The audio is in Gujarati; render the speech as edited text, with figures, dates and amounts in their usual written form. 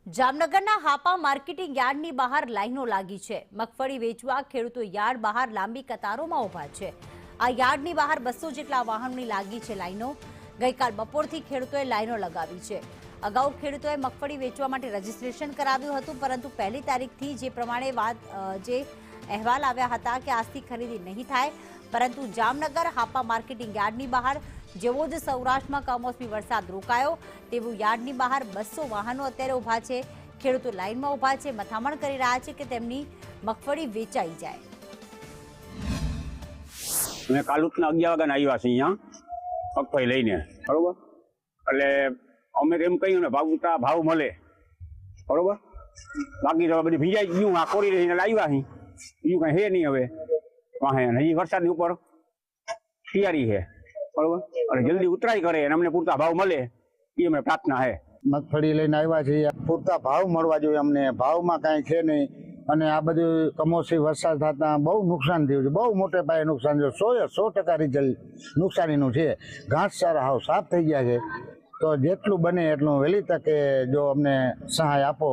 જામનગરના હાપા માર્કેટિંગ યાર્ડની બહાર લાઈનો લાગી છે। મગફળી વેચવા ખેડૂતો યાર્ડ બહાર લાંબી કતારોમાં ઊભા છે। આ યાર્ડની બહાર 200 જેટલા વાહનોની લાગી છે લાઈનો। ગઈકાલ બપોરથી ખેડૂતોએ લાઈનો લગાવી છે। અગાઉ ખેડૂતોએ મગફળી વેચવા માટે રજીસ્ટ્રેશન કરાવ્યું હતું, પરંતુ પહેલી તારીખથી જે પ્રમાણે જે અહેવાલ આવ્યા હતા કે આજથી ખરીદી નહીં થાય, પરંતુ જામનગર હાપા માર્કેટિંગ યાર્ડની બહાર જેવો જ સૌરાષ્ટ્રમાં કમોસમી વરસાદ રોકાયો તેવું યાર્ડની બહાર 200 વાહનો અત્યારે ઊભા છે। ખેડૂતો લાઈનમાં ઊભા છે, મથામણ કરી રહ્યા છે કે તેમની મગફળી વેચાઈ જાય। અમે કાલુતના 11 વાગ્યાના આવ્યા છીએ અહીંયા મગફળી લઈને, બરોબર। એટલે અમે એમ કહ્યું ને ભાવ મળે, બરોબર। બાકી તો બધી ભીજાઈ ગયું, આ કોરી રહીને આવ્યા અહીં, બીજું કઈ હે નહીં હવે વાહે। હજી વરસાદની ઉપર તૈયારી છે, બરોબર। અને જલ્દી ઉતરાઈ કરે અને અમને પૂરતા ભાવ મળે એ અમને પ્રાર્થના છે। મગફળી લઈને આવ્યા છીએ, પૂરતા ભાવ મળવા જોઈએ અમને, ભાવમાં કાંઈ છે નહીં। અને આ બધું કમોસમી વરસાદ થતા બહુ નુકસાન થયું છે, બહુ મોટે પાયે નુકસાન થયું, 100% રિઝલ્ટ નુકસાનીનું છે। ઘાસચારા હાવ સાફ થઈ ગયા છે, તો જેટલું બને એટલું વહેલી તકે જો અમને સહાય આપો।